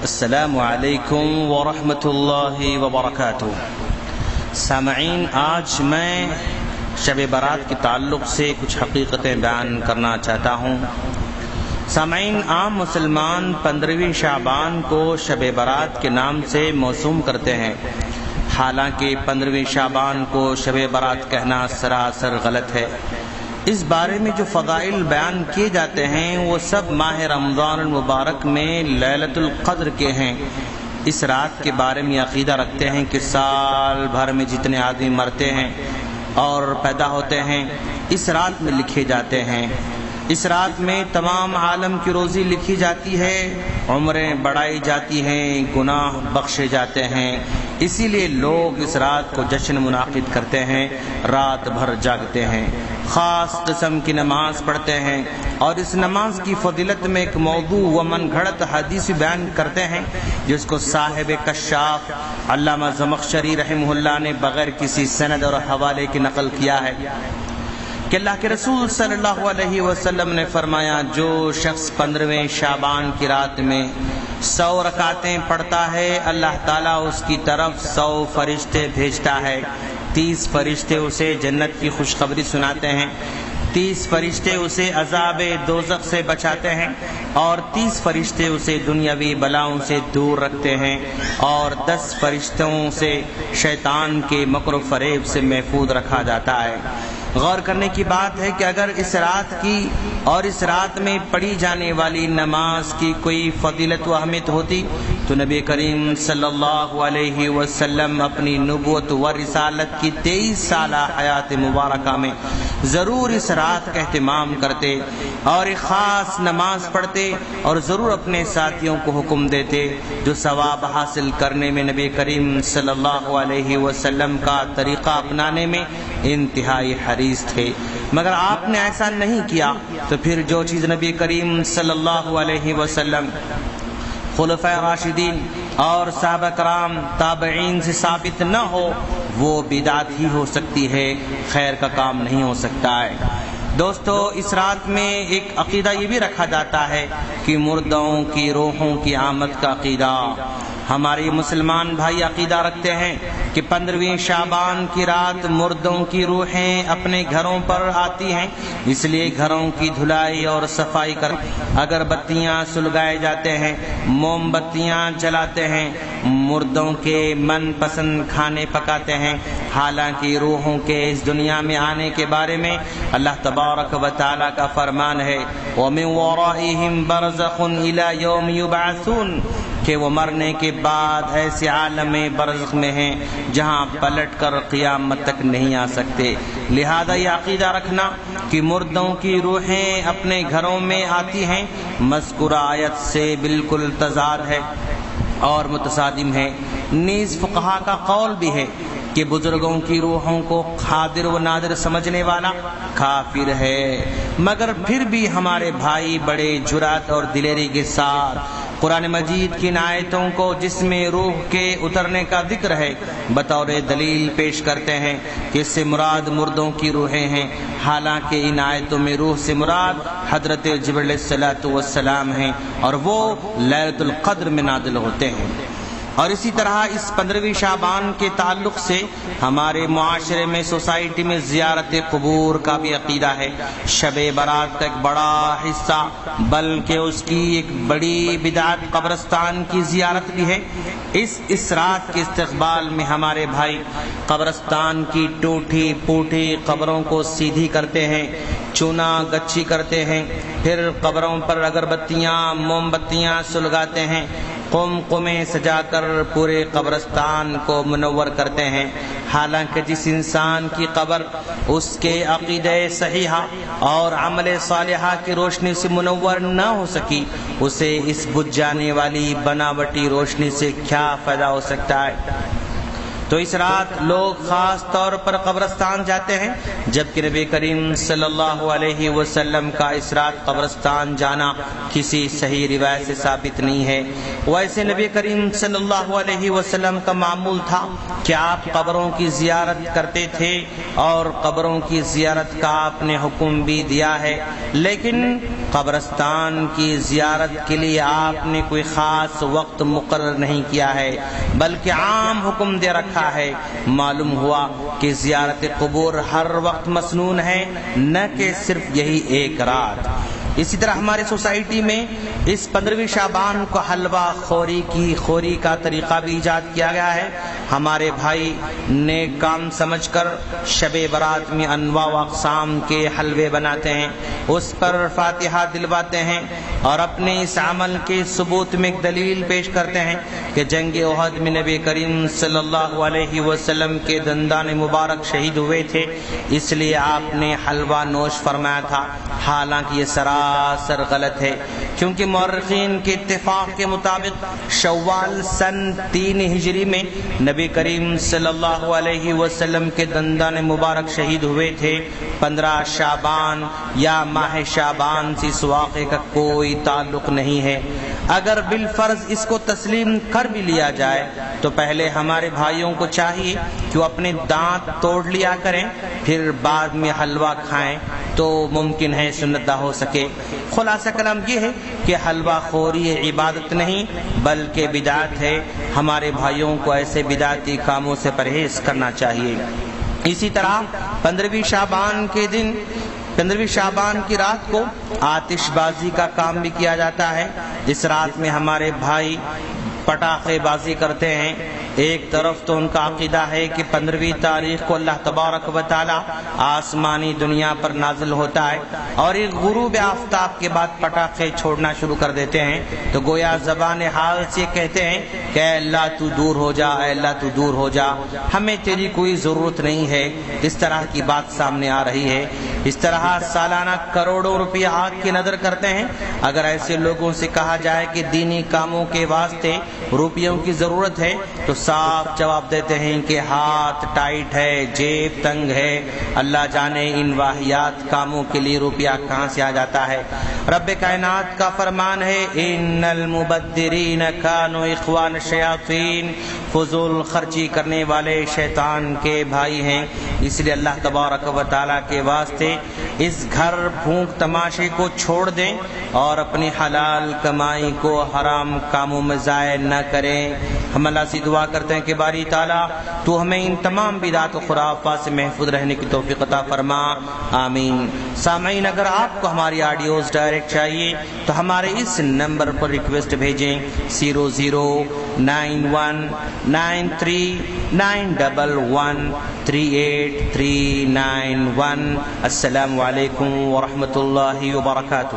السلام علیکم ورحمۃ اللہ وبرکاتہ۔ سامعین، آج میں شب برات کے تعلق سے کچھ حقیقتیں بیان کرنا چاہتا ہوں۔ سامعین، عام مسلمان 15ویں شعبان کو شب برات کے نام سے موسوم کرتے ہیں، حالانکہ 15ویں شعبان کو شب برات کہنا سراسر غلط ہے۔ اس بارے میں جو فضائل بیان کیے جاتے ہیں وہ سب ماہ رمضان المبارک میں لیلۃ القدر کے ہیں۔ اس رات کے بارے میں عقیدہ رکھتے ہیں کہ سال بھر میں جتنے آدمی مرتے ہیں اور پیدا ہوتے ہیں اس رات میں لکھے جاتے ہیں۔ اس رات میں تمام عالم کی روزی لکھی جاتی ہے، عمریں بڑھائی جاتی ہیں، گناہ بخشے جاتے ہیں۔ اسی لیے لوگ اس رات کو جشن منعقد کرتے ہیں، رات بھر جاگتے ہیں، خاص قسم کی نماز پڑھتے ہیں، اور اس نماز کی فضیلت میں ایک موضوع و من گھڑت حدیث بیان کرتے ہیں جس کو صاحب کشاف علامہ زمخشری رحمہ اللہ نے بغیر کسی سند اور حوالے کے نقل کیا ہے کہ اللہ کے رسول صلی اللہ علیہ وسلم نے فرمایا، جو شخص 15ویں شعبان کی رات میں 100 رکعتیں پڑھتا ہے اللہ تعالیٰ اس کی طرف 100 فرشتے بھیجتا ہے۔ 30 فرشتے اسے جنت کی خوشخبری سناتے ہیں، 30 فرشتے اسے عذاب دوزخ سے بچاتے ہیں، اور 30 فرشتے اسے دنیاوی بلاؤں سے دور رکھتے ہیں، اور 10 فرشتوں سے شیطان کے مکر و فریب سے محفوظ رکھا جاتا ہے۔ غور کرنے کی بات ہے کہ اگر اس رات کی اور اس رات میں پڑھی جانے والی نماز کی کوئی فضیلت و اہمیت ہوتی تو نبی کریم صلی اللہ علیہ وسلم اپنی نبوت و رسالت کی 23 سالہ حیات مبارکہ میں ضرور اس رات کا اہتمام کرتے اور ایک خاص نماز پڑھتے، اور ضرور اپنے ساتھیوں کو حکم دیتے جو ثواب حاصل کرنے میں نبی کریم صلی اللہ علیہ وسلم کا طریقہ اپنانے میں انتہائی حریص تھے۔ مگر آپ نے ایسا نہیں کیا، تو پھر جو چیز نبی کریم صلی اللہ علیہ وسلم، خلفائے راشدین اور صحابہ کرام تابعین سے ثابت نہ ہو وہ بدعت ہی ہو سکتی ہے، خیر کا کام نہیں ہو سکتا ہے۔ دوستو، اس رات میں ایک عقیدہ یہ بھی رکھا جاتا ہے کہ مردوں کی روحوں کی آمد کا عقیدہ۔ ہمارے مسلمان بھائی عقیدہ رکھتے ہیں کہ 15ویں شعبان کی رات مردوں کی روحیں اپنے گھروں پر آتی ہیں، اس لیے گھروں کی دھلائی اور صفائی کر اگربتیاں سلگائے جاتے ہیں، موم بتیاں جلاتے ہیں، مردوں کے من پسند کھانے پکاتے ہیں۔ حالانکہ روحوں کے اس دنیا میں آنے کے بارے میں اللہ تبارک و تعالیٰ کا فرمان ہے، وَمِن وَرَائِهِمْ بَرْزَخٌ إِلَى يَوْمِ يُبْعَثُونَ، کہ وہ مرنے کے بعد ایسے عالم برزخ میں ہیں جہاں پلٹ کر قیامت تک نہیں آ سکتے۔ لہذا یہ عقیدہ رکھنا کہ مردوں کی روحیں اپنے گھروں میں آتی ہیں مذکورہ آیت سے بالکل تضاد ہے اور متصادم ہے۔ نیز فقہا کا قول بھی ہے کہ بزرگوں کی روحوں کو قادر و نادر سمجھنے والا کافر ہے، مگر پھر بھی ہمارے بھائی بڑے جرأت اور دلیری کے ساتھ قرآن مجید کی ان آیتوں کو جس میں روح کے اترنے کا ذکر ہے بطور دلیل پیش کرتے ہیں کہ اس سے مراد مردوں کی روحیں ہیں، حالانکہ ان آیتوں میں روح سے مراد حضرت جبرائیل علیہ السلام ہیں اور وہ لیلۃ القدر میں نازل ہوتے ہیں۔ اور اسی طرح اس 15ویں شعبان کے تعلق سے ہمارے معاشرے میں، سوسائٹی میں زیارت قبور کا بھی عقیدہ ہے۔ شب برات کا ایک بڑا حصہ بلکہ اس کی ایک بڑی بدعت قبرستان کی زیارت بھی ہے۔ اس رات کے استقبال میں ہمارے بھائی قبرستان کی ٹوٹی پوٹی قبروں کو سیدھی کرتے ہیں، چونا گچھی کرتے ہیں، پھر قبروں پر اگربتیاں موم بتیاں سلگاتے ہیں، قمقمے سجا کر پورے قبرستان کو منور کرتے ہیں۔ حالانکہ جس انسان کی قبر اس کے عقیدہ صحیحہ اور عمل صالحہ کی روشنی سے منور نہ ہو سکی، اسے اس بجھ جانے والی بناوٹی روشنی سے کیا فائدہ ہو سکتا ہے؟ تو اس رات لوگ خاص طور پر قبرستان جاتے ہیں، جبکہ نبی کریم صلی اللہ علیہ وسلم کا اس رات قبرستان جانا کسی صحیح روایت سے ثابت نہیں ہے۔ ویسے نبی کریم صلی اللہ علیہ وسلم کا معمول تھا کہ آپ قبروں کی زیارت کرتے تھے اور قبروں کی زیارت کا آپ نے حکم بھی دیا ہے، لیکن قبرستان کی زیارت کے لیے آپ نے کوئی خاص وقت مقرر نہیں کیا ہے، بلکہ عام حکم دے رکھا ہے۔ معلوم ہوا کہ زیارت قبور ہر وقت مسنون ہے، نہ کہ صرف یہی ایک رات۔ اسی طرح ہمارے سوسائٹی میں اس 15ویں شعبان کو حلوہ خوری کا طریقہ بھی ایجاد کیا گیا ہے۔ ہمارے بھائی نیک کام سمجھ کر شب برات میں انواع و اقسام کے حلوے بناتے ہیں، اس پر فاتحہ دلواتے ہیں اور اپنے اس عمل کے ثبوت میں ایک دلیل پیش کرتے ہیں کہ جنگ احد میں نبی کریم صلی اللہ علیہ وسلم کے دندان مبارک شہید ہوئے تھے، اس لیے آپ نے حلوہ نوش فرمایا تھا۔ حالانکہ یہ سراسر غلط ہے، کیونکہ مورخین کے اتفاق کے مطابق شوال سن 3 ہجری میں نبی کریم صلی اللہ علیہ وسلم کے دندان مبارک شہید ہوئے تھے۔ 15 شعبان یا ماہ شعبان سے اس واقعے کا کوئی تعلق نہیں ہے۔ اگر بالفرض اس کو تسلیم کر بھی لیا جائے تو پہلے ہمارے بھائیوں کو چاہیے کہ وہ اپنے دانت توڑ لیا کریں، پھر بعد میں حلوہ کھائیں تو ممکن ہے سنت ہو سکے۔ خلاصہ کلام یہ ہے کہ حلوہ خوری عبادت نہیں بلکہ بدعت ہے۔ ہمارے بھائیوں کو ایسے بدعتی کاموں سے پرہیز کرنا چاہیے۔ اسی طرح 15ویں شعبان کی رات کو آتش بازی کا کام بھی کیا جاتا ہے۔ اس رات میں ہمارے بھائی پٹاخے بازی کرتے ہیں۔ ایک طرف تو ان کا عقیدہ ہے کہ 15ویں تاریخ کو اللہ تبارک و تعالی آسمانی دنیا پر نازل ہوتا ہے اور ایک غروب آفتاب کے بعد پٹاخے چھوڑنا شروع کر دیتے ہیں، تو گویا زبان حال سے کہتے ہیں کہ اے اللہ تو دور ہو جا، اے اللہ تو دور ہو جا، ہمیں تیری کوئی ضرورت نہیں ہے۔ اس طرح کی بات سامنے آ رہی ہے۔ اس طرح سالانہ کروڑوں روپیہ آگ کی نظر کرتے ہیں۔ اگر ایسے لوگوں سے کہا جائے کہ دینی کاموں کے واسطے روپیوں کی ضرورت ہے تو صاف جواب دیتے ہیں کہ ہاتھ ٹائٹ ہے، جیب تنگ ہے، اللہ جانے ان واہیات کاموں کے لیے روپیہ کہاں سے آ جاتا ہے۔ رب کائنات کا فرمان ہے ان المبذرین کانوا اخوان الشیاطین، فضول خرچی کرنے والے شیطان کے بھائی ہیں۔ اس لیے اللہ تبارک و تعالیٰ کے واسطے اس گھر پھونک تماشے کو چھوڑ دیں اور اپنی حلال کمائی کو حرام کاموں میں ضائع نہ کریں۔ ہم اللہ سے دعا کرتے ہیں کہ باری تعالیٰ تو ہمیں ان تمام بدعات و خرافات سے محفوظ رہنے کی توفیق عطا فرما، آمین۔ سامعین، اگر آپ کو ہماری آڈیوز ڈائریکٹ چاہیے تو ہمارے اس نمبر پر ریکویسٹ بھیجیں 009193113839 السلام علیکم ورحمۃ اللہ وبرکاتہ۔